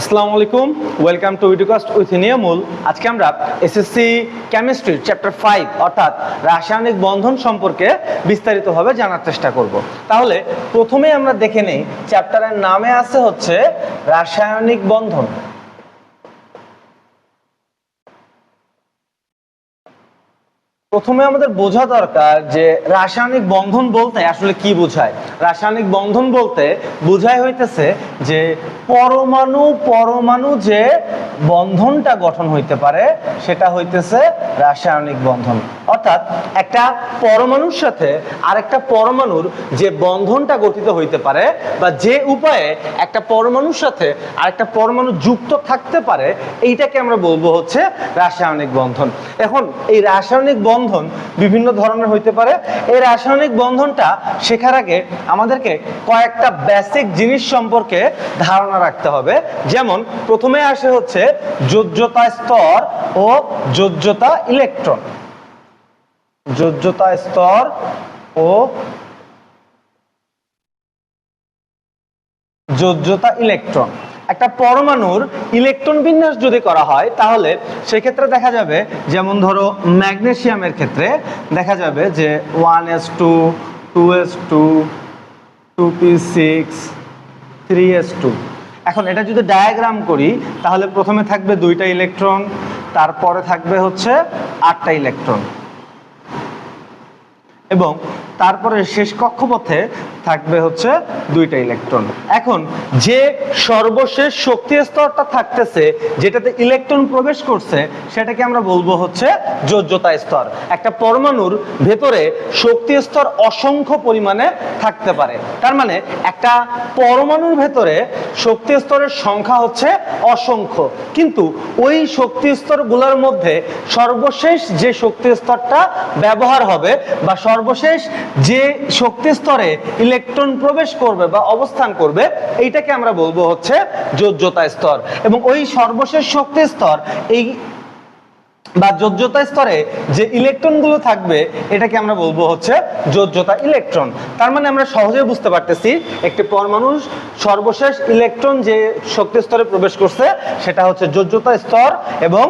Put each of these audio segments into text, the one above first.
আসসালামু আলাইকুম, welcome to ভিডিওকাস্ট with Niamul. আজকে আমরা এসএসসি কেমিস্ট্রি চ্যাপ্টার 5 অর্থাৎ রাসায়নিক বন্ধন সম্পর্কে বিস্তারিতভাবে জানার চেষ্টা করব। তাহলে প্রথমেই আমরা দেখে নেই চ্যাপ্টারের নামে আছে হচ্ছে রাসায়নিক বন্ধন। প্রথমে আমাদের বোঝা দরকার যে রাসায়নিক বন্ধন বলতে আসলে কি বোঝায়। রাসায়নিক বন্ধন বলতে বোঝায় হইতেছে যে পরমাণু পরমাণু যে বন্ধনটা গঠন হইতে পারে সেটা হইতেছে রাসায়নিক বন্ধন। অর্থাৎ একটা পরমাণুর সাথে আরেকটা পরমাণুর যে বন্ধনটা গঠিত হইতে পারে বা যে উপায়ে একটা পরমাণুর সাথে আরেকটা পরমাণু যুক্ত থাকতে পারে এইটাকে আমরা বলবো হচ্ছে রাসায়নিক বন্ধন। এখন এই রাসায়নিক বন্ধন বিভিন্ন ধরনের হইতে পারে। এই রাসায়নিক বন্ধনটা শেখার আগে আমাদেরকে কয়েকটা বেসিক জিনিস সম্পর্কে ধারণা রাখতে হবে। যেমন প্রথমে আসে হচ্ছে যোজ্যতা স্তর ও যোজ্যতা ইলেকট্রন। যোজ্যতা স্তর ও যোজ্যতা ইলেকট্রন। একটা পরমাণুর ইলেকট্রন বিন্যাস যদি করা হয় তাহলে সেক্ষেত্রে দেখা যাবে, যেমন ধরো ম্যাগনেসিয়ামের ক্ষেত্রে দেখা যাবে যে 1s2 2s2 2p6 3s2। এখন এটা যদি ডায়াগ্রাম করি তাহলে প্রথমে থাকবে 2টা ইলেকট্রন, তারপরে থাকবে হচ্ছে 8টা ইলেকট্রন এবং তারপরে শেষ কক্ষপথে থাকবে হচ্ছে 2টা ইলেকট্রন। এখন যে সর্বশেষ শক্তি স্তরটা থাকতেছে যেটাতে ইলেকট্রন প্রবেশ করছে সেটাকে আমরা বলবো হচ্ছে যোজ্যতা স্তর। একটা পরমাণুর ভেতরে শক্তি স্তর অসংখ্য পরিমাণে থাকতে পারে, তার মানে একটা পরমাণুর ভেতরে শক্তি স্তরের সংখ্যা হচ্ছে অসংখ্য, কিন্তু ওই শক্তি স্তরগুলোর মধ্যে সর্বশেষ যে শক্তি স্তরটা ব্যবহার হবে বা সর্বশেষ যে শক্তি স্তরে ইলেকট্রন প্রবেশ করবে বা অবস্থান করবে এইটাকে আমরা বলবো হচ্ছে যোজ্যতা স্তর। এবং ওই সর্বশেষ শক্তি স্তর এই বা যোজ্যতা স্তরে যে ইলেকট্রনগুলো থাকবে এটাকে আমরা বলবো হচ্ছে যোজ্যতা ইলেকট্রন। তার মানে আমরা সহজে বুঝতে পারতেছি একটি পরমাণুর সর্বশেষ ইলেকট্রন যে শক্তি স্তরে প্রবেশ করছে সেটা হচ্ছে যোজ্যতা স্তর এবং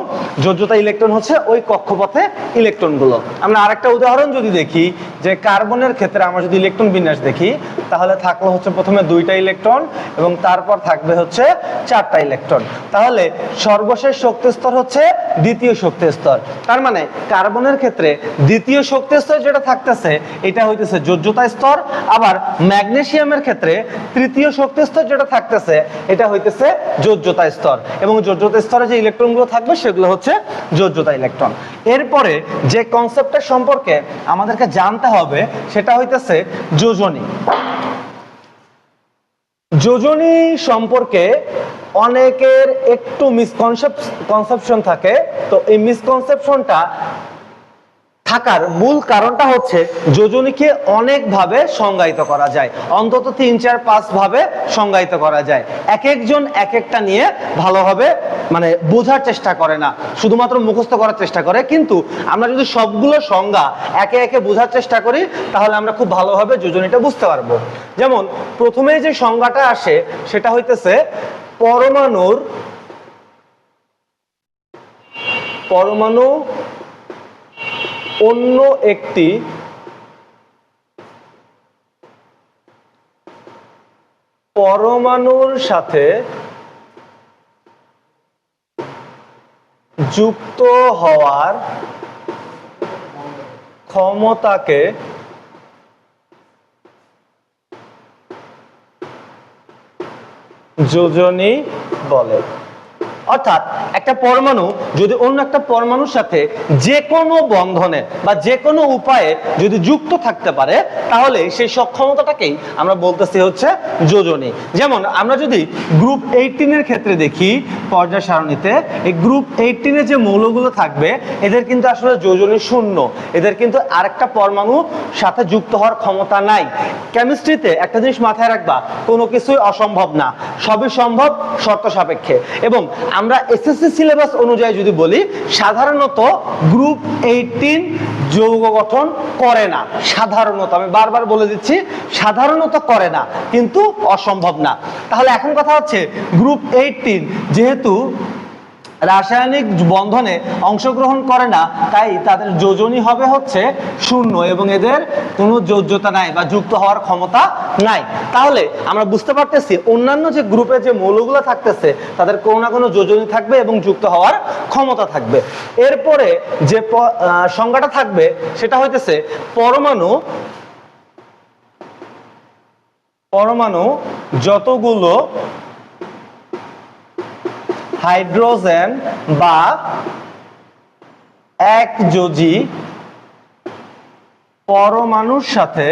যোজ্যতা ইলেকট্রন হচ্ছে ওই কক্ষপথে ইলেকট্রনগুলো। আমরা আরেকটা উদাহরণ যদি দেখি যে কার্বনের ক্ষেত্রে আমরা যদি ইলেকট্রন বিন্যাস দেখি তাহলে থাকলো হচ্ছে প্রথমে 2টা ইলেকট্রন এবং তারপর থাকবে হচ্ছে 4টা ইলেকট্রন। তাহলে সর্বশেষ শক্তি স্তর হচ্ছে দ্বিতীয় শক্তি স্তর। তার মানে কার্বনের ক্ষেত্রে দ্বিতীয় শক্তি স্তর যেটা থাকতেছে এটা হইতেছে যোজ্যতা স্তর, আবার ম্যাগনেসিয়ামের ক্ষেত্রে তৃতীয় শক্তি স্তর যেটা থাকতেছে এটা হইতেছে যোজ্যতা স্তর এবং যোজ্যতা স্তরে যে ইলেকট্রনগুলো থাকবে সেগুলো হচ্ছে যোজ্যতা ইলেকট্রন। এরপরে যে কনসেপ্টটা সম্পর্কে আমাদেরকে জানতে হবে সেটা হইতেছে যোজনী। যোজনী সম্পর্কে অনেকের একটু মিসকনসেপশন থাকে। তো এই মিসকনসেপশনটা থাকার মূল কারণটা হচ্ছে যোজনীকে অনেকভাবে সংজ্ঞায়িত করা যায়, অন্তত 3 4 5 ভাবে সংজ্ঞায়িত করা যায়। এক একজন এক একটা নিয়ে ভালোভাবে মানে বোঝার চেষ্টা করে না, শুধুমাত্র মুখস্থ করার চেষ্টা করে। কিন্তু আমরা যদি সবগুলো সংজ্ঞা একে একে বোঝার চেষ্টা করি তাহলে আমরা খুব ভালোভাবে যোজনীটা বুঝতে পারবো। যেমন প্রথমে যে সংজ্ঞাটা আসে সেটা হইতেছে পরমাণু অন্য একটি পরমাণুর সাথে যুক্ত হওয়ার ক্ষমতাকে যোজনী বলে। অর্থাৎ একটা পরমাণু যদি অন্য একটা পরমাণুর সাথে যে কোনো বন্ধনে বা যে কোনো উপায়ে যদি যুক্ত থাকতে পারে তাহলে সেই সক্ষমতাটাকেই আমরা বলতেছি হচ্ছে যোজনী। যেমন আমরা যদি গ্রুপ 18 এর ক্ষেত্রে দেখি পর্যায় সারণীতে, এই গ্রুপ 18 এর যে মৌলগুলো থাকবে এদের কিন্তু আসলে যোজনী শূন্য, এদের কিন্তু আরেকটা পরমাণুর সাথে যুক্ত হওয়ার ক্ষমতা নাই। কেমিস্ট্রিতে একটা জিনিস মাথায় রাখবা, কোনো কিছুই অসম্ভব না, সবই সম্ভব শর্ত সাপেক্ষে। এবং আমরা এসএসসি সিলেবাস অনুযায়ী যদি বলি সাধারণত গ্রুপ 18 যৌগ গঠন করে না। সাধারণত, আমি বারবার বলে দিচ্ছি, সাধারণত করে না, কিন্তু অসম্ভব না। তাহলে এখন কথা হচ্ছে গ্রুপ 18 যেহেতু রাসায়নিক বন্ধনে অংশগ্রহণ করে না, তাই তাদের যোজনী হবে হচ্ছে 0 এবং এদের কোনো যোজ্যতা নাই বা যুক্ত হওয়ার ক্ষমতা নাই। তাহলে আমরা বুঝতে পারতেছি অন্যান্য যে গ্রুপে যে মৌলগুলো থাকতেছে তাদের কোনো না কোনো যোজনী থাকবে এবং যুক্ত হওয়ার ক্ষমতা থাকবে। এরপরে যে সংজ্ঞাটা থাকবে সেটা হইতেছে পরমাণু যতগুলো হাইড্রোজেন বা একযোজী পরমাণুর সাথে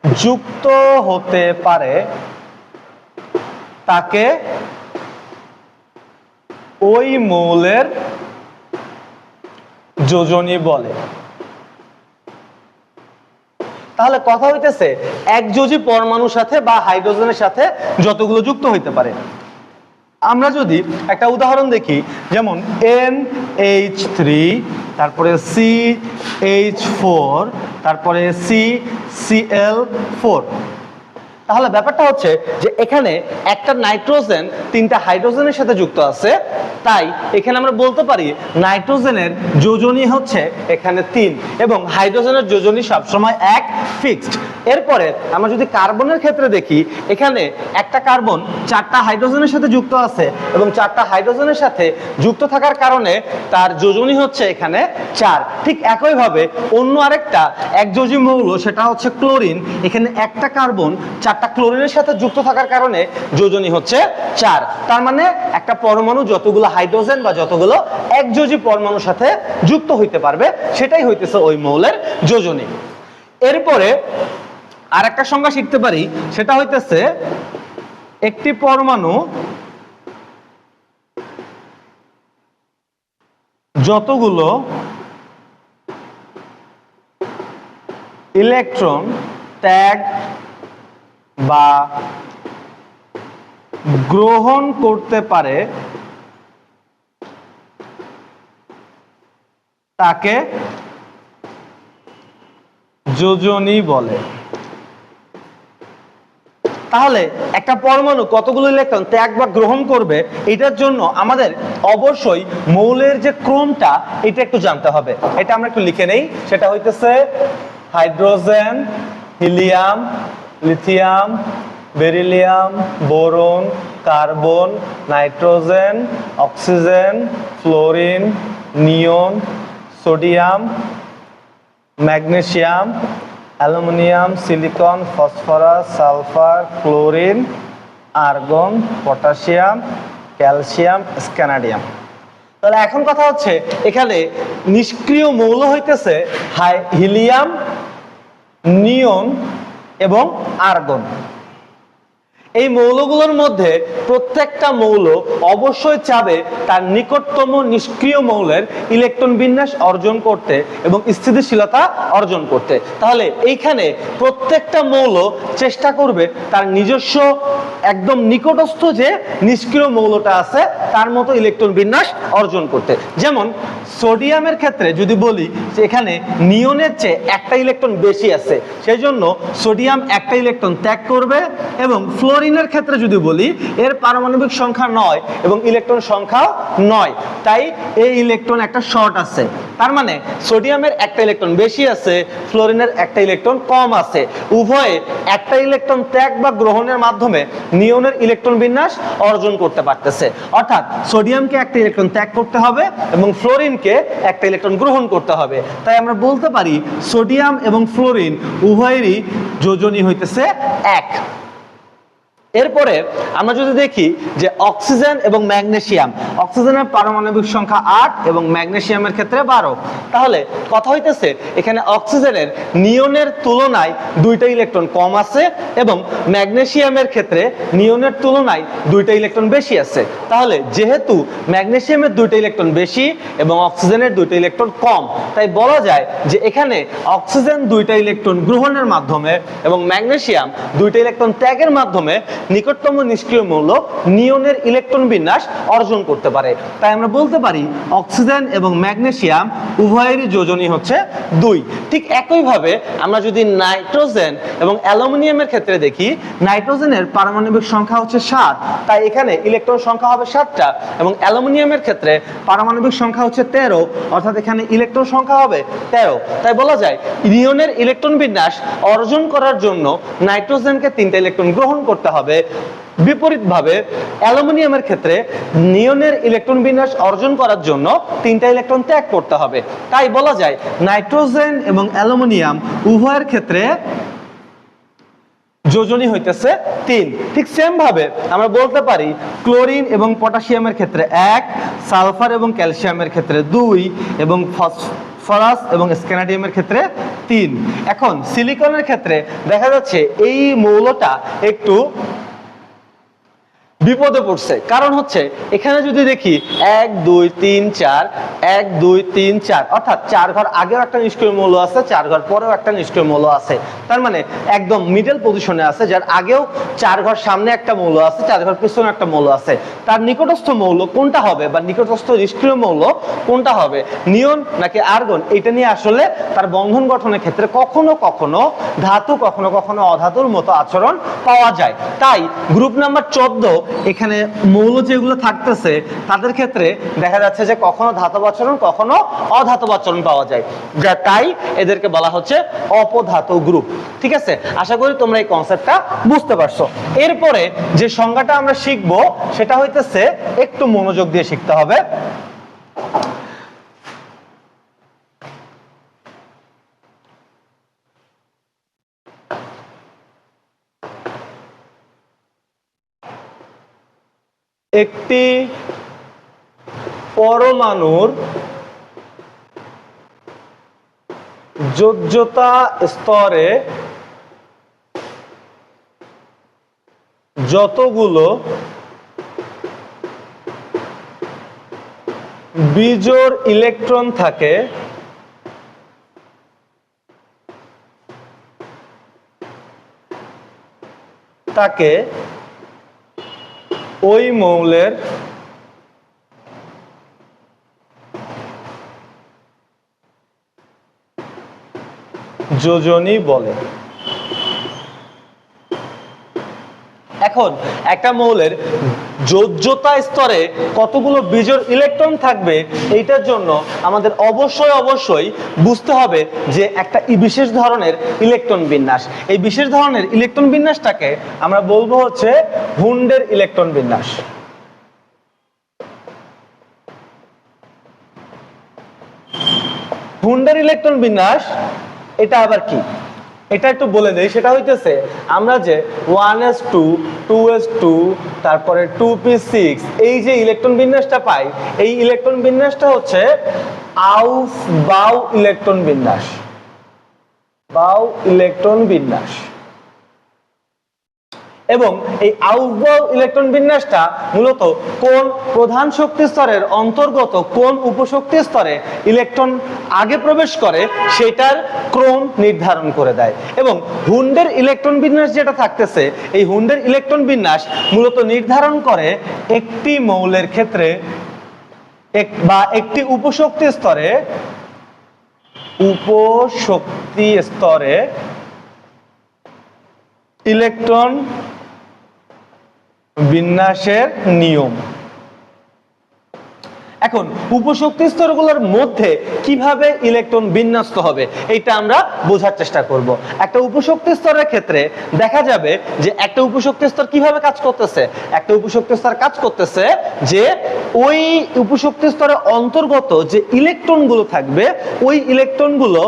যুক্ত হতে পারে তাকে ওই মৌলের যোজনী বলে। তাহলে কথা হইতেছে একযোজী পরমাণুর সাথে বা হাইড্রোজেনের সাথে যতগুলো যুক্ত হইতে পারে। আমরা যদি একটা উদাহরণ দেখি, যেমন NH3, তারপরে CH4, তারপরে CCl4। তাহলে ব্যাপারটা হচ্ছে যে এখানে একটা নাইট্রোজেন 3টা হাইড্রোজেনের সাথে যুক্ত আছে, তাই এখানে আমরা বলতে পারি নাইট্রোজেনের যোজনী হচ্ছে এখানে 3 এবং হাইড্রোজেনের যোজনী সবসময় 1 ফিক্সড। এরপরে আমরা যদি কার্বনের ক্ষেত্রে দেখি, এখানে একটা কার্বন 4টা হাইড্রোজেনের সাথে যুক্ত আছে এবং 4টা হাইড্রোজেনের সাথে যুক্ত থাকার কারণে তার যোজনী হচ্ছে এখানে 4। ঠিক একইভাবে অন্য আরেকটা একযোজী মৌল সেটা হচ্ছে ক্লোরিন, এখানে একটা কার্বন 4টা ক্লোরিনের সাথে যুক্ত থাকার কারণে যোজনী হচ্ছে 4। তার মানে একটা পরমাণু যতগুলো হাইড্রোজেন বা যতগুলো একযোজী পরমাণুর সাথে যুক্ত হইতে পারবে সেটাই হইতেছে ওই মৌলের যোজনী। এরপরে আরেকটা সংজ্ঞা শিখতে পারি, সেটা হইতেছে একটি পরমাণু যতগুলো ইলেকট্রন ত্যাগ বা গ্রহণ করতে পারে তাকে যোজনী বলে। তাহলে একটা পরমাণু কতগুলো ইলেকট্রন ত্যাগ বা গ্রহণ করবে, এটার জন্য আমাদের অবশ্যই মৌলের যে ক্রমটা এটা একটু জানতে হবে। এটা আমরা একটু লিখে নেই, সেটা হইতেছে hydrogen, helium, lithium, beryllium, boron, carbon, nitrogen, oxygen, fluorine, neon, sodium, magnesium, aluminium, silicon, phosphorus, sulphur, chlorine, argon, potassium, calcium, scandium. তাহলে এখন কথা হচ্ছে এখানে নিষ্ক্রিয় মৌল হইতেছে হিলিয়াম, নিয়ন এবং আর্গন। এই মৌলগুলোর মধ্যে প্রত্যেকটা মৌল অবশ্যই চাবে তার নিকটতম নিষ্ক্রিয় মৌলের ইলেকট্রন বিন্যাস অর্জন করতে এবং স্থিতিশীলতা অর্জন করতে। তাহলে এইখানে প্রত্যেকটা মৌল চেষ্টা করবে তার নিজস্ব একদম নিকটস্থ যে নিষ্ক্রিয় মৌলটা আছে তার মতো ইলেকট্রন বিন্যাস অর্জন করতে। যেমন সোডিয়ামের ক্ষেত্রে যদি বলি যে এখানে নিয়নের চেয়ে একটা ইলেকট্রন বেশি আছে, সেই জন্য সোডিয়াম একটা ইলেকট্রন ত্যাগ করবে। এবং ফ্লোরিনের ক্ষেত্রে যদি বলি এর পারমাণবিক সংখ্যা 9 এবং ইলেকট্রন সংখ্যাও 9, তাই এই ইলেকট্রন একটা শর্ট আছে। তার মানে সোডিয়ামের একটা ইলেকট্রন বেশি আছে, ফ্লোরিনের একটা ইলেকট্রন কম আছে। উভয়ে একটা ইলেকট্রন ত্যাগ বা গ্রহণের মাধ্যমে নিয়নের ইলেকট্রন বিন্যাস অর্জন করতে পারতেছে। অর্থাৎ সোডিয়ামকে একটা ইলেকট্রন ত্যাগ করতে হবে এবং ফ্লোরিনকে একটা ইলেকট্রন গ্রহণ করতে হবে। তাই আমরা বলতে পারি সোডিয়াম এবং ফ্লোরিন উভয়েরই যোজনী হইতেছে 1। এরপরে আমরা যদি দেখি যে অক্সিজেন এবং ম্যাগনেসিয়াম, অক্সিজেনের পারমাণবিক সংখ্যা 8 এবং ম্যাগনেসিয়ামের ক্ষেত্রে 12, তাহলে কথা হইতেছে এখানে অক্সিজেনের নিয়নের তুলনায় 2টা ইলেকট্রন কম আছে এবং ম্যাগনেসিয়ামের ক্ষেত্রে নিয়নের তুলনায় 2টা ইলেকট্রন বেশি আছে। তাহলে যেহেতু ম্যাগনেসিয়ামের 2টা ইলেকট্রন বেশি এবং অক্সিজেনের 2টা ইলেকট্রন কম, তাই বলা যায় যে এখানে অক্সিজেন 2টা ইলেকট্রন গ্রহণের মাধ্যমে এবং ম্যাগনেসিয়াম 2টা ইলেকট্রন ত্যাগের মাধ্যমে নিকটতম নিষ্ক্রিয় মৌল নিয়নের ইলেকট্রন বিন্যাস অর্জন করতে পারে। তাই আমরা বলতে পারি অক্সিজেন এবং ম্যাগনেসিয়াম উভয়েরই যোজনী হচ্ছে 2। ঠিক একইভাবে আমরা যদি নাইট্রোজেন এবং অ্যালুমিনিয়ামের ক্ষেত্রে দেখি, নাইট্রোজেনের পারমাণবিক সংখ্যা হচ্ছে 7, তাই এখানে ইলেকট্রন সংখ্যা হবে 7টা, এবং অ্যালুমিনিয়ামের ক্ষেত্রে পারমাণবিক সংখ্যা হচ্ছে 13, অর্থাৎ এখানে ইলেকট্রন সংখ্যা হবে 13। তাই বলা যায় নিয়নের ইলেকট্রন বিন্যাস অর্জন করার জন্য নাইট্রোজেনকে 3টা ইলেকট্রন গ্রহণ করতে হবে, বিপরীতভাবে অ্যালুমিনিয়ামের ক্ষেত্রে নিয়নের ইলেকট্রন বিন্যাস অর্জন করার জন্য 3টা ইলেকট্রন ত্যাগ করতে হবে। তাই বলা যায় নাইট্রোজেন এবং অ্যালুমিনিয়াম উভয়ের ক্ষেত্রে যোজনী হইতেছে 3। ঠিক সেম ভাবে আমরা বলতে পারি ক্লোরিন এবং পটাশিয়ামের ক্ষেত্রে 1, সালফার এবং ক্যালসিয়ামের ক্ষেত্রে 2 এবং ফসফরাস এবং স্ক্যানাডিয়ামের ক্ষেত্রে 3। এখন সিলিকনের ক্ষেত্রে দেখা যাচ্ছে এই মৌলটা একটু বিপদে পড়ছে, কারণ হচ্ছে এখানে যদি দেখি 1 2 3 4 1 2 3 4, অর্থাৎ 4 ঘর আগেও একটা নিষ্ক্রিয় মৌল আছে, 4 ঘর পরেও একটা নিষ্ক্রিয় মৌল আছে। তার মানে একদম মিডল পজিশনে আছে, যার আগেও 4 ঘর সামনে একটা মৌল আছে, 4 ঘর পিছনে একটা মৌল আছে। তার নিকটস্থ মৌল কোনটা হবে বা নিকটস্থ নিষ্ক্রিয় মৌল কোনটা হবে, নিয়ন নাকি আর্গন, এটা নিয়ে আসলে তার বন্ধন গঠনের ক্ষেত্রে কখনো কখনো ধাতু কখনো কখনো অধাতুর মতো আচরণ পাওয়া যায়। তাই গ্রুপ নাম্বার 14 এখানে মৌল যেগুলো থাকতেছে তাদের ক্ষেত্রে দেখা যাচ্ছে যে কখনো ধাতব আচরণ কখনো অধাতব আচরণ পাওয়া যায়, যা তাই এদেরকে বলা হচ্ছে অপধাতু গ্রুপ। ঠিক আছে, আশা করি তোমরা এই কনসেপ্টটা বুঝতে পারছো। এরপরে যে সংজ্ঞাটা আমরা শিখবো সেটা হইতেছে, একটু মনোযোগ দিয়ে শিখতে হবে। একটি পরমাণুর যোজ্যতা স্তরে যতগুলো বিজোড় ইলেকট্রন থাকে তাকে ওই মৌলের যোজনী বলে। এখন একটা মৌলের যোজ্যতা স্তরে কতগুলো বিজোড় ইলেকট্রন থাকবে, এইটার জন্য আমাদের অবশ্যই বুঝতে হবে যে একটা বিশেষ ধরনের ইলেকট্রন বিন্যাস। এই বিশেষ ধরনের ইলেকট্রন বিন্যাসটাকে আমরা বলবো হচ্ছে হুন্ডের ইলেকট্রন বিন্যাস। হুন্ডের ইলেকট্রন বিন্যাস এটা আবার কি, এটা একটু বলে দেই। সেটা হইতেছে আমরা যে 1s2 2s2 তারপরে 2p6 এই যে ইলেকট্রন বিন্যাসটা পাই, এই ইলেকট্রন বিন্যাসটা হচ্ছে আউফবাউ ইলেকট্রন বিন্যাস, বাউ ইলেকট্রন বিন্যাস। এবং এই আউফবাউ ইলেকট্রন বিন্যাসটা মূলত কোন প্রধান শক্তি স্তরের অন্তর্গত কোন উপশক্তি স্তরে ইলেকট্রন আগে প্রবেশ করে সেটার ক্রম নির্ধারণ করে দেয়। এবং হুন্ডের ইলেকট্রন বিন্যাস যেটা থাকতেছে, এই হুন্ডের ইলেকট্রন বিন্যাস মূলত নির্ধারণ করে একটি মৌলের ক্ষেত্রে বা একটি উপশক্তি স্তরে ইলেকট্রন বিন্যাসের নিয়ম। এখন উপশক্তি স্তরগুলোর মধ্যে কিভাবে ইলেকট্রন বিন্যস্ত হবে এটা আমরা বোঝার চেষ্টা করব। একটা উপশক্তি স্তরের ক্ষেত্রে দেখা যাবে যে একটা উপশক্তি স্তর কিভাবে কাজ করতেছে। একটা উপশক্তি স্তর কাজ করতেছে যে ওই উপশক্তি স্তরের অন্তর্গত যে ইলেকট্রনগুলো থাকবে, ওই ইলেকট্রনগুলো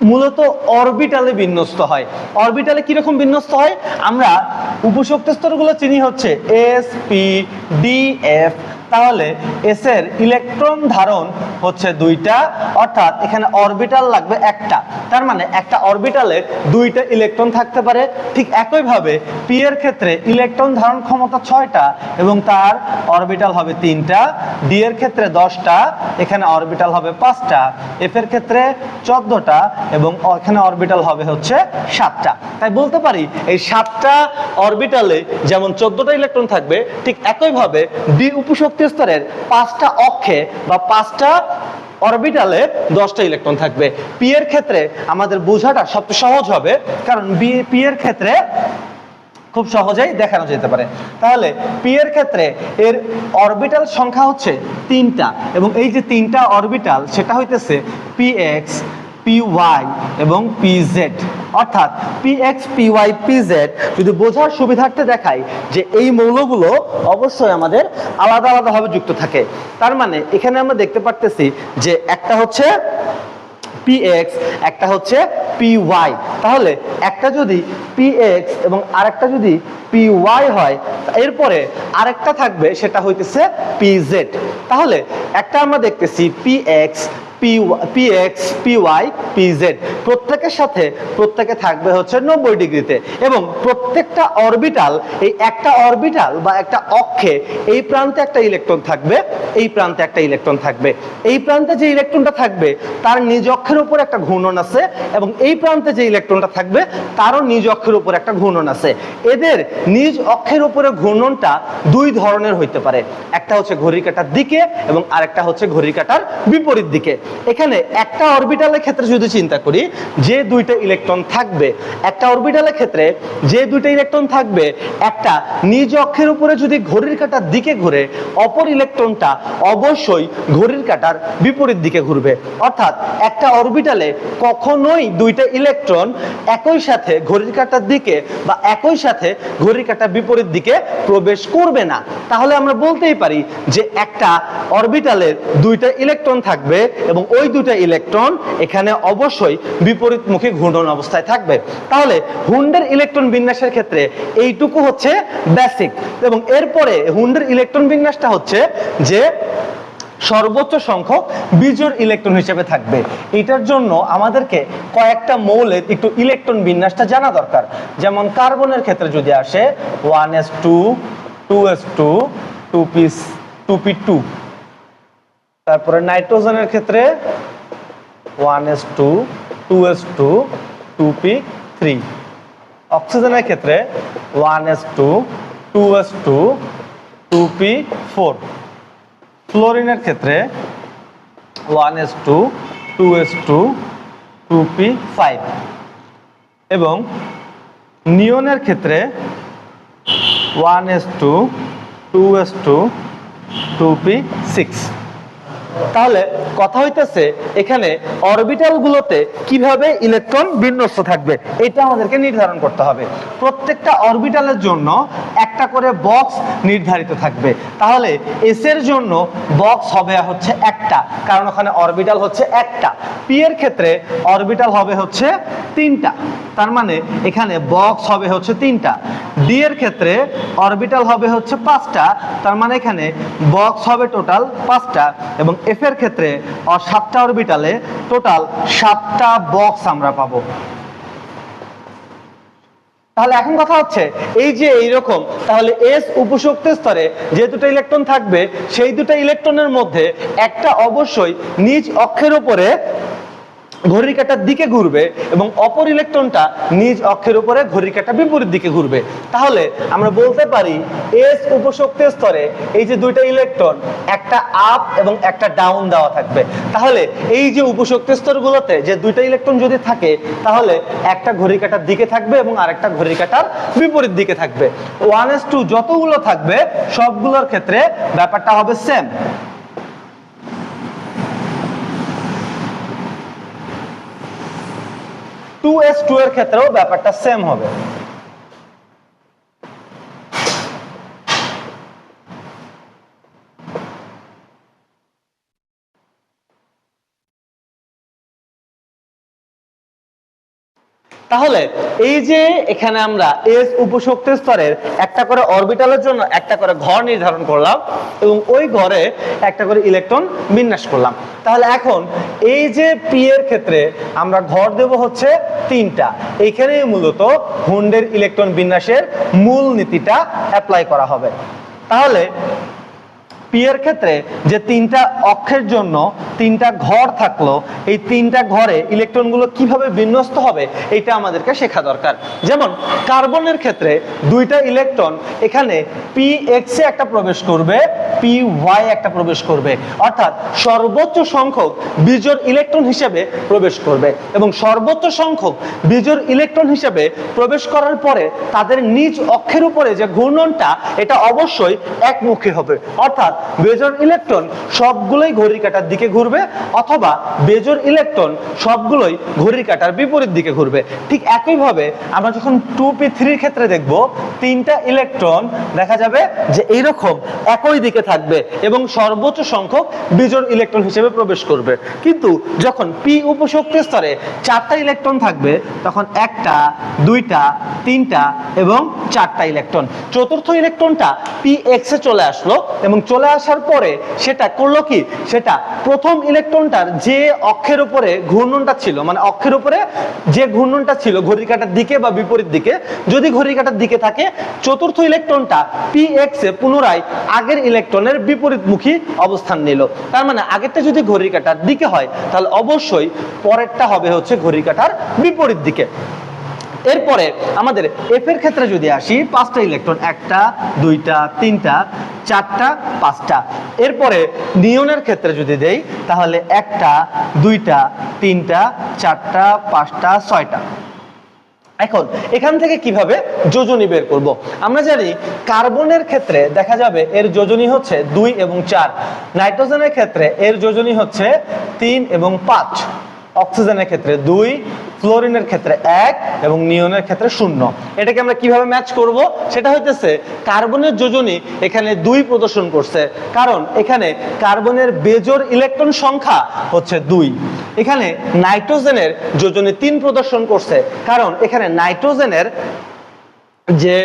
মূলত অরবিটালে বিন্যস্ত হয়। অরবিটালে কিরকম বিন্যস্ত হয়? আমরা উপশক্তি স্তরগুলো চিনি হচ্ছে এস পি ডি এফ। তাহলে এস এর ইলেকট্রন ধারণ হচ্ছে দুইটা, অর্থাৎ এখানে অরবিটাল লাগবে একটা। তার মানে একটা অরবিটালে দুইটা ইলেকট্রন থাকতে পারে। ঠিক একইভাবে পি এর ক্ষেত্রে ইলেকট্রন ধারণ ক্ষমতা 6টা এবং তার অরবিটাল হবে 3টা। ডি এর ক্ষেত্রে 10টা, এখানে অরবিটাল হবে 5টা। এফ এর ক্ষেত্রে 14টা এবং এখানে অরবিটাল হবে হচ্ছে 7টা। তাই বলতে পারি এই 7টা অরবিটালে যেমন 14টা ইলেকট্রন থাকবে, ঠিক একইভাবে ডি উপশক্তি স্তরের 5টা অক্ষে বা 5টা অরবিটালে 10টা ইলেকট্রন থাকবে। পি এর ক্ষেত্রে আমাদের বোঝাটা সবচেয়ে সহজ হবে, কারণ পি এর ক্ষেত্রে খুব সহজেই দেখানো যেতে পারে। তাহলে পি এর ক্ষেত্রে এর অরবিটাল সংখ্যা হচ্ছে 3টা এবং এই যে 3টা অরবিটাল সেটা হইতেছে পি এক্স, পি ওয়াই এবং পি জেড। অর্থাৎ P X, P Y, P Z যদি বোঝার সুবিধার্থে দেখাই যে এই মৌলগুলো অবশ্যই আমাদের আলাদা আলাদাভাবে যুক্ত থাকে। তার মানে এখানে আমরা দেখতে পারতেছি যে একটা হচ্ছে px, একটা হচ্ছে py। তাহলে একটা যদি px এবং আরেকটা যদি py হয়, এরপরে আরেকটা থাকবে সেটা হইতেছে pz। তাহলে একটা আমরা দেখতেছি px, px, py, pz প্রত্যেকের সাথে প্রত্যেকে থাকবে হচ্ছে 90 ডিগ্রিতে এবং প্রত্যেকটা অরবিটাল, এই একটা অরবিটাল বা একটা অক্ষে এই প্রান্তে একটা ইলেকট্রন থাকবে, এই প্রান্তে একটা ইলেকট্রন থাকবে। এই প্রান্তে যে ইলেকট্রনটা থাকবে তার নিজ অক্ষের উপর একটা ঘূর্ণন আছে এবং এই প্রান্তে যে ইলেকট্রনটা থাকবে তারও নিজ অক্ষের উপর একটা ঘূর্ণন আছে। এদের নিজ অক্ষের উপরে ঘূর্ণনটা দুই ধরনের হইতে পারে, একটা হচ্ছে ঘড়ির কাঁটার দিকে এবং আরেকটা হচ্ছে ঘড়ির কাঁটার বিপরীত দিকে। এখানে একটা অরবিটালের ক্ষেত্রে যদি চিন্তা করি, যে দুইটা ইলেকট্রন থাকবে, একটা অরবিটালের ক্ষেত্রে যে দুইটা ইলেকট্রন থাকবে, একটা নিজ অক্ষের উপরে যদি ঘড়ির কাঁটার দিকে ঘুরে, অপর ইলেকট্রনটা অবশ্যই ঘড়ির কাঁটার বিপরীত দিকে ঘুরবে। অর্থাৎ একটা অরবিটালে কখনোই দুইটা ইলেকট্রন একই সাথে ঘড়ির কাঁটার দিকে বা একই সাথে ঘড়ির কাঁটার বিপরীত দিকে প্রবেশ করবে না। তাহলে আমরা বলতেই পারি যে একটা অরবিটালের দুইটা ইলেকট্রন থাকবে এবং ওই দুইটা ইলেকট্রন এখানে অবশ্যই বিপরীতমুখী ঘূর্ণন অবস্থায় থাকবে। তাহলে হুন্ডের ইলেকট্রন বিন্যাসের ক্ষেত্রে এইটুকু হচ্ছে বেসিক এবং এরপরে হুন্ডের ইলেকট্রন বিন্যাসটা হচ্ছে যে সর্বোচ্চ সংখ্যক বিজোড় ইলেকট্রন হিসেবে থাকবে। এটার জন্য আমাদেরকে কয়েকটা মৌলের একটু ইলেকট্রন বিন্যাসটা জানা দরকার। যেমন কার্বনের ক্ষেত্রে যদি আসে 1s2, 2s2, 2p2। তারপরে নাইট্রোজেনের ক্ষেত্রে 1s2, 2s2, 2p3। অক্সিজেনের ক্ষেত্রে 1s2, 2s2, 2p4। ফ্লোরিনের ক্ষেত্রে 1s2, 2s2, 2p5 এবং নিয়নের ক্ষেত্রে 1s2, 2s2, 2p6। তাহলে কথা হইতেছে এখানে অরবিটাল গুলোতে কিভাবে ইলেকট্রন বিন্যস্ত থাকবে এটা আমাদেরকে নির্ধারণ করতে হবে। প্রত্যেকটা অরবিটালের জন্য একটা করে বক্স নির্ধারিত থাকবে। তাহলে এস এর জন্য বক্স হবে হচ্ছে একটা, কারণ ওখানে অরবিটাল হচ্ছে একটা। পি এর ক্ষেত্রে অরবিটাল হবে হচ্ছে 3টা, তার মানে এখানে বক্স হবে হচ্ছে 3টা। ডি এর ক্ষেত্রে অরবিটাল হবে হচ্ছে 5টা, তার মানে এখানে বক্স হবে টোটাল 5টা এবং এফ এর ক্ষেত্রে 7টা অরবিটালে টোটাল 7টা বক্স আমরা পাবো। তাহলে এখন কথা হচ্ছে এই যে এইরকম, তাহলে এস উপশক্তি স্তরে যে দুটো ইলেকট্রন থাকবে সেই দুটো ইলেকট্রনের মধ্যে একটা অবশ্যই নিজ অক্ষের উপরে ঘড়ির কাঁটার দিকে ঘুরবে এবং অপর ইলেকট্রনটা নিজ অক্ষের উপরে ঘড়ির কাঁটা বিপরীত দিকে ঘুরবে। তাহলে আমরা বলতে পারি এস উপশক্তি স্তরে এই যে দুইটা ইলেকট্রন, একটা আপ এবং একটা ডাউন দেওয়া থাকবে। তাহলে এই যে উপশক্তি স্তরগুলোতে যে দুইটা ইলেকট্রন যদি থাকে তাহলে একটা ঘড়ির কাঁটার দিকে থাকবে এবং আরেকটা ঘড়ির কাঁটার বিপরীত দিকে থাকবে। 1s2 যতগুলো থাকবে সবগুলোর ক্ষেত্রে ব্যাপারটা হবে সেম। 2s2 এর ক্ষেত্রেও ব্যাপারটা সেম হবে। তাহলে এই যে এখানে আমরা এস উপশক্তি স্তরের একটা করে অরবিটালের জন্য একটা করে ঘর নির্ধারণ করলাম এবং ওই ঘরে একটা করে ইলেকট্রন বিন্যাস করলাম। তাহলে এখন এই যে পি এর ক্ষেত্রে আমরা ঘর দেব হচ্ছে 3টা। এইখানেই মূলত হুন্ডের ইলেকট্রন বিন্যাসের মূল নীতিটা অ্যাপ্লাই করা হবে। তাহলে পি এর ক্ষেত্রে যে 3টা অক্ষের জন্য 3টা ঘর থাকলো, এই 3টা ঘরে ইলেকট্রনগুলো কিভাবে বিন্যস্ত হবে এটা আমাদেরকে শেখা দরকার। যেমন কার্বনের ক্ষেত্রে 2টা ইলেকট্রন এখানে পি এক্স এ একটা প্রবেশ করবে, পি ওয়াই একটা প্রবেশ করবে, অর্থাৎ সর্বোচ্চ সংখ্যক বিজোড় ইলেকট্রন হিসেবে প্রবেশ করবে এবং সর্বোচ্চ সংখ্যক বিজোড় ইলেকট্রন হিসেবে প্রবেশ করার পরে তাদের নিজ অক্ষের উপরে যে ঘূর্ণনটা এটা অবশ্যই একমুখী হবে, অর্থাৎ বেজোড় ইলেকট্রন সবগুলোই ঘড়ির কাঁটার দিকে ঘুরবে অথবা বেজোড় ইলেকট্রন সবগুলোই ঘড়ির কাঁটার বিপরীত দিকে ঘুরবে। ঠিক একইভাবে আমরা যখন 2p3 এর ক্ষেত্রে দেখব 3টা ইলেকট্রন দেখা যাবে যে এইরকম একই দিকে থাকবে এবং সর্বোচ্চ সংখ্যক বিজোড় ইলেকট্রন হিসেবে প্রবেশ করবে। কিন্তু যখন পি উপশক্তি স্তরে 4টা ইলেকট্রন থাকবে তখন 1টা 2টা 3টা এবং 4টা ইলেকট্রন। চতুর্থ ইলেকট্রনটা পি এক্স এ চলে আসলো এবং চলে আসার পরে সেটা করলো কি, সেটা প্রথম ইলেকট্রনটার যে অক্ষের উপরে ঘূর্ণনটা ছিল, মানে অক্ষের উপরে যে ঘূর্ণনটা ছিল ঘড়ির কাঁটার দিকে বা বিপরীত দিকে, যদি ঘড়ির কাঁটার দিকে থাকে চতুর্থ ইলেকট্রনটা পি এক্স এ পুনরায় আগের ইলেকট্রনের বিপরীতমুখী অবস্থান নিল। তার মানে আগেরটা যদি ঘড়ির কাঁটার দিকে হয় তাহলে অবশ্যই পরেরটা হবে হচ্ছে ঘড়ির কাঁটার বিপরীত দিকে। এরপরে আমাদের এফ এর ক্ষেত্রে যদি আসি 5টা ইলেকট্রন, 1টা 2টা 3টা 4টা 5টা। এরপরে নিয়নের ক্ষেত্রে যদি দেই তাহলে 1টা 2টা 3টা 4টা 5টা 6টা। এখন এখান থেকে কিভাবে যোজনী বের করব? আমরা জানি কার্বনের ক্ষেত্রে দেখা যাবে এর যোজনী হচ্ছে 2 এবং 4, নাইট্রোজেনের ক্ষেত্রে এর যোজনী হচ্ছে 3 এবং 5, অক্সিজেনের ক্ষেত্রে 2, ফ্লোরিনের ক্ষেত্রে 1 এবং নিয়নের ক্ষেত্রে 0। এটাকে আমরা কিভাবে ম্যাচ করব? সেটা হইতেছে কার্বনের যোজনী এখানে 2 প্রদর্শন করছে, কারণ এখানে কার্বনের বেজোড় ইলেকট্রন সংখ্যা হচ্ছে 2। এখানে নাইট্রোজেনের যোজনী 3 প্রদর্শন করছে, কারণ এখানে নাইট্রোজেনের যে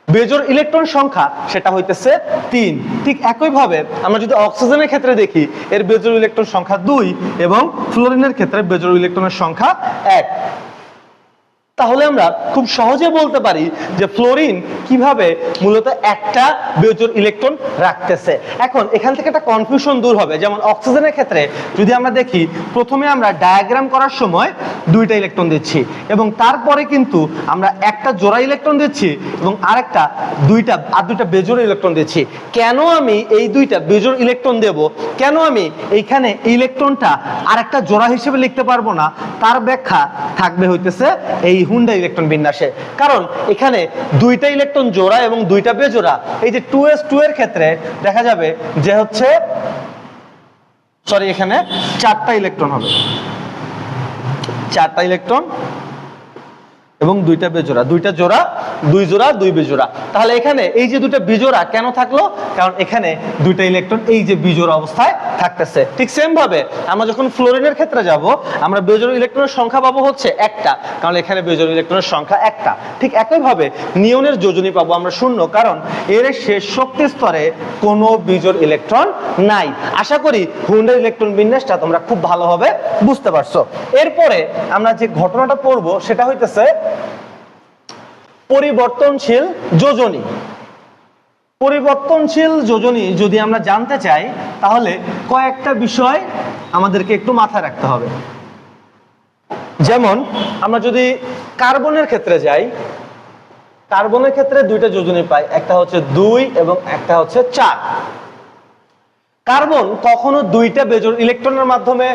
বেজোড় ইলেকট্রন সংখ্যা সেটা হইতেছে 3। ঠিক একইভাবে আমরা যদি অক্সিজেনের ক্ষেত্রে দেখি এর বেজোড় ইলেকট্রন সংখ্যা 2 এবং ফ্লোরিনের ক্ষেত্রে বেজোড় ইলেকট্রনের সংখ্যা 1। তাহলে আমরা খুব সহজে বলতে পারি যে ফ্লোরিন কিভাবে মূলত একটা বেজোড় ইলেকট্রন রাখতেছে। এখন এখান থেকে একটা কনফিউশন দূর হবে। যেমন অক্সিজেনের ক্ষেত্রে যদি আমরা দেখি প্রথমে আমরা ডায়াগ্রাম করার সময় 2টা ইলেকট্রন দিচ্ছি এবং তারপরে কিন্তু আমরা একটা জোড়া ইলেকট্রন দিচ্ছি এবং আরেকটা 2টা বেজোড় ইলেকট্রন দিচ্ছি। কেন আমি এই 2টা বেজোড় ইলেকট্রন দেব, কেন আমি এইখানে ইলেকট্রনটা আরেকটা জোড়া হিসেবে লিখতে পারবো না, তার ব্যাখ্যা থাকবে হইতেছে এই হুন্ডা ইলেকট্রন বিন্যাসে। কারণ এখানে 2টা ইলেকট্রন জোড়া এবং 2টা বেজোড়া। এই যে 2s2 এর ক্ষেত্রে দেখা যাবে যে হচ্ছে এখানে 4টা ইলেকট্রন হবে, 4টা ইলেকট্রন এবং 2টা বেজোড়া, 2টা জোড়া 2 জোড়া 2 বেজোড়া। তাহলে এখানে এই যে 2টা বিজোড়া কেন থাকলো? কারণ এখানে 2টা ইলেকট্রন এই যে বিজোড়া অবস্থায় থাকতেছে। ঠিক সেম ভাবে আমরা যখন ফ্লোরিনের ক্ষেত্রে যাব আমরা বেজোড় ইলেকট্রনের সংখ্যা পাবো হচ্ছে 1টা, কারণ এখানে বেজোড় ইলেকট্রনের সংখ্যা 1টা। ঠিক একইভাবে নিয়নের যোজনী পাবো আমরা 0, কারণ এর শেষ শক্তি স্তরে কোনো বিজোড় ইলেকট্রন নাই। আশা করি হুন্ডার ইলেকট্রন বিন্যাসটা তোমরা খুব ভালোভাবে বুঝতে পারছো। এরপরে আমরা যে ঘটনাটা পড়বো সেটা হইতেছে পরিবর্তনশীল যোজনী। পরিবর্তনশীল যোজনী যদি আমরা জানতে চাই তাহলে কয়েকটা বিষয় আমাদেরকে একটু মাথায় রাখতে হবে। যেমন আমরা যদি কার্বনের ক্ষেত্রে যাই, কার্বনের ক্ষেত্রে 2টা যোজনী পাই, একটা হচ্ছে 2 এবং একটা হচ্ছে 4। কার্বন কখনো 2টা বেজোড় ইলেকট্রনের মাধ্যমে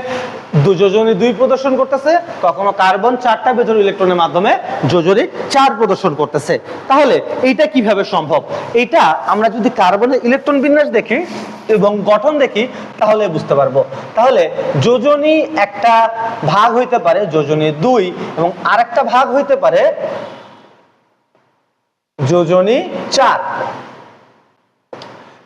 যোজনী 2 প্রদর্শন করতেছে, কখনো কার্বন 4টা বেজোড় ইলেকট্রনের মাধ্যমে যোজনী 4 প্রদর্শন করতেছে। তাহলে এইটা কিভাবে সম্ভব? এটা আমরা যদি কার্বনের ইলেকট্রন বিন্যাস দেখি এবং গঠন দেখি তাহলে বুঝতে পারবো। তাহলে যোজনী একটা ভাগ হইতে পারে যোজনী 2 এবং আরেকটা ভাগ হইতে পারে যোজনী 4।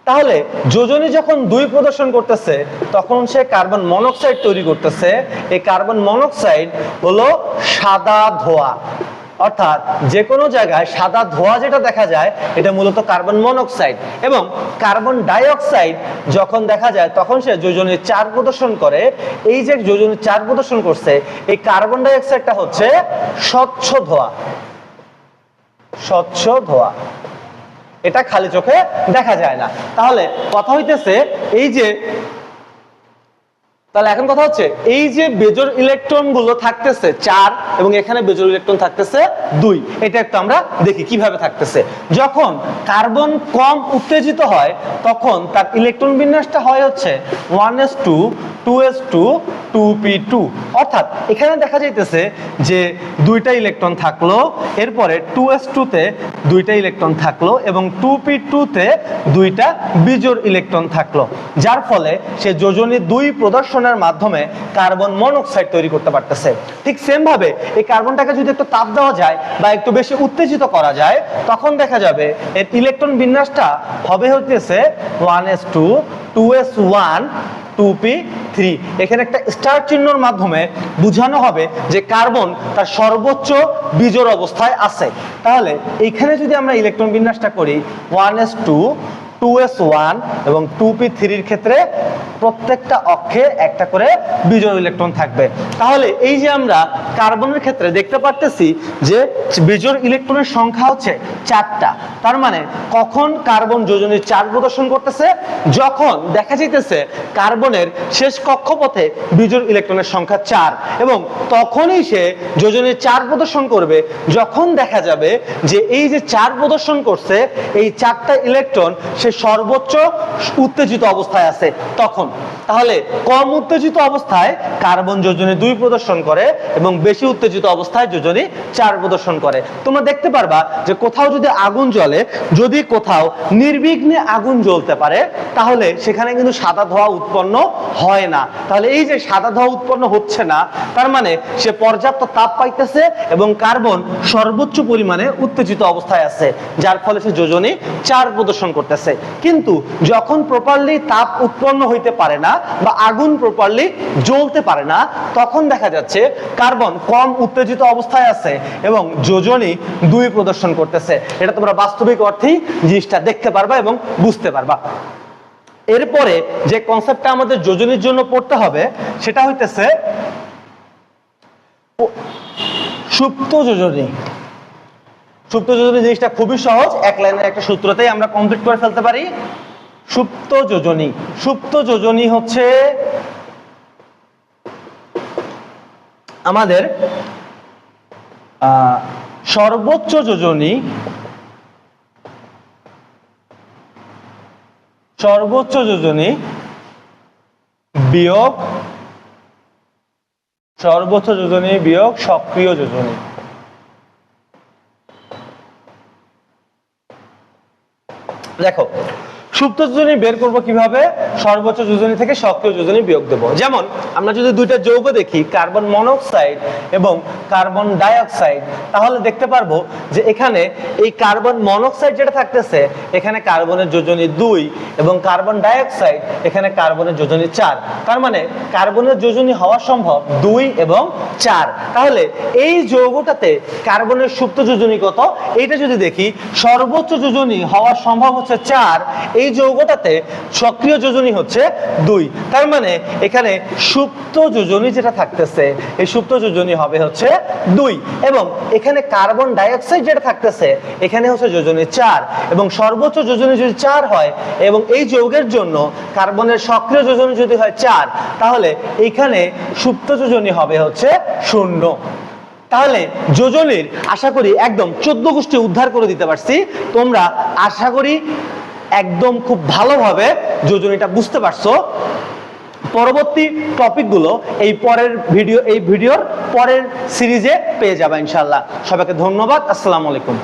তাহলে যোজনী যখন 2 প্রদর্শন করতেছে তখন সে কার্বন মনোক্সাইড তৈরি করতেছে। এই কার্বন মনোক্সাইড হলো সাদা ধোঁয়া, অর্থাৎ যে কোনো জায়গায় সাদা ধোঁয়া যেটা দেখা যায় এটা মূলত কার্বন মনোক্সাইড। এবং কার্বন ডাই অক্সাইড যখন দেখা যায় তখন সে যোজনী 4 প্রদর্শন করে। এই যে যোজনী 4 প্রদর্শন করছে এই কার্বন ডাই অক্সাইডটা হচ্ছে স্বচ্ছ ধোঁয়া, স্বচ্ছ ধোঁয়া, এটা খালি চোখে দেখা যায় না। তাহলে কথা হইতেছে এই যে, তাহলে এখন কথা হচ্ছে এই যে বেজোড় ইলেকট্রন গুলো থাকতেছে 4 এবং এখানে বেজোড় ইলেকট্রন থাকতেছে 2, এটা একটু আমরা দেখি কিভাবে থাকতেছে। যখন কার্বন কম উত্তেজিত হয় তখন তার ইলেকট্রন বিন্যাসটা হয় হচ্ছে 1s2 2s2 2p2, অর্থাৎ এখানে দেখা যাইতেছে যে 2টা ইলেকট্রন থাকলো, এরপরে 2s2 তে 2টা ইলেকট্রন থাকলো এবং 2p2 তে 2টা বিজোড় ইলেকট্রন থাকলো, যার ফলে সে যোজনী 2 প্রদর্শনের মাধ্যমে কার্বন মনোক্সাইড তৈরি করতে পারতেছে। ঠিক সেম ভাবে এই কার্বনটাকে যদি একটু তাপ দেওয়া যায় বা একটু বেশি উত্তেজিত করা যায় তখন দেখা যাবে এর ইলেকট্রন বিন্যাসটা হবে হচ্ছে 1s2 2s1 2p3। এখানে একটা স্টার চিহ্নর মাধ্যমে বোঝানো হবে যে কার্বন তার সর্বোচ্চ বিজোড় অবস্থায় আছে। তাহলে এইখানে যদি আমরা ইলেকট্রন বিন্যাসটা করি 1s2 2s1 এবং 2p3 ক্ষেত্রে প্রত্যেকটা অক্ষে একটা করে বিজোড় ইলেকট্রন থাকবে। তাহলে এই যে আমরা কার্বনের ক্ষেত্রে দেখতে পারতেছি যে বিজোড় ইলেকট্রনের সংখ্যা হচ্ছে 4টা। তার মানে কখন কার্বন যোজনী 4 প্রদর্শন করতেছে, যখন দেখা যাইতেছে কার্বনের শেষ কক্ষপথে বিজোড় ইলেকট্রনের সংখ্যা 4, এবং তখনই সে যোজনী 4 প্রদর্শন করবে যখন দেখা যাবে যে এই যে 4 প্রদর্শন করছে এই 4টা ইলেকট্রন সে সর্বোচ্চ উত্তেজিত অবস্থায় আছে তখন। তাহলে কম উত্তেজিত অবস্থায় কার্বন যোজনী 2 প্রদর্শন করে এবং বেশি উত্তেজিত অবস্থায় যোজনী 4 প্রদর্শন করে। তোমরা দেখতে পারবা যে কোথাও যদি আগুন জ্বলে, যদি কোথাও নির্বিঘ্নে আগুন জ্বলতে পারে তাহলে সেখানে কিন্তু সাদা ধোঁয়া উৎপন্ন হয় না। তাহলে এই যে সাদা ধোঁয়া উৎপন্ন হচ্ছে না তার মানে সে পর্যাপ্ত তাপ পাইতেছে এবং কার্বন সর্বোচ্চ পরিমাণে উত্তেজিত অবস্থায় আছে, যার ফলে সে যোজনী 4 প্রদর্শন করতেছে। কিন্তু যখন প্রপারলি তাপ উৎপন্ন হইতে পারে না বা আগুন প্রপারলি জ্বলতে পারে না তখন দেখা যাচ্ছে কার্বন কম উত্তেজিত অবস্থায় আছে এবং যোজনী 2 প্রদর্শন করতেছে। এটা তোমরা বাস্তবিক অর্থেই জিনিসটা দেখতে পারবা এবং বুঝতে পারবা। এরপরে যে কনসেপ্টটা আমাদের যোজনীর জন্য পড়তে হবে সেটা হইতেছে সুপ্ত যোজনী। সুপ্ত যোজনী জিনিসটা খুবই সহজ, এক লাইনের একটা সূত্রতেই আমরা কমপ্লিট করে ফেলতে পারি। সুপ্ত যোজনী, সুপ্ত যোজনী হচ্ছে আমাদের সর্বোচ্চ যোজনী, সর্বোচ্চ যোজনী বিয়োগ, সর্বোচ্চ যোজনী বিয়োগ সক্রিয় যোজনী। দেখো সুপ্ত যোজনী বের করব কিভাবে, সর্বোচ্চ যোজনী থেকে সক্রিয় যোজনী বিয়োগ দেব। যেমন আমরা যদি 2টা যৌগ দেখি কার্বন মনোক্সাইড এবং কার্বন ডাই অক্সাইড, তাহলে দেখতে পারবো যে এখানে এই কার্বন মনোক্সাইড যেটা থাকতেছে এখানে কার্বনের যোজনী 2 এবং কার্বন ডাই অক্সাইড এখানে কার্বনের যোজনী 4। তার মানে কার্বনের যোজনী হওয়া সম্ভব 2 এবং 4। তাহলে এই যৌগটাতে কার্বনের সুপ্ত যোজনী কত এইটা যদি দেখি, সর্বোচ্চ যোজনী হওয়া সম্ভব হচ্ছে 4, এই যৌগটাতে সক্রিয় যোজনী হচ্ছে 2। তার মানে এখানে সুপ্ত যোজনী যেটা থাকতেছে এই সুপ্ত যোজনী হবে হচ্ছে 2 এবং এখানে কার্বন ডাই অক্সাইড যেটা থাকতেছে এখানে হচ্ছে যোজনী 4 এবং সর্বোচ্চ যোজনী যদি 4 হয় এবং এই যৌগের জন্য কার্বনের সক্রিয় যোজনী যদি হয় 4 তাহলে এখানে সুপ্ত যোজনী হবে হচ্ছে 0। তাহলে যোজনীর আশা করি একদম 14 গোষ্ঠী উদ্ধার করে দিতে পারছি। তোমরা আশা করি একদম খুব ভালোভাবে যোজনীটা বুঝতে পারছো। পরবর্তী টপিকগুলো এই ভিডিওর পরের সিরিজে পেয়ে যাবে ইনশাআল্লাহ। সবাইকে ধন্যবাদ। আসসালামু আলাইকুম।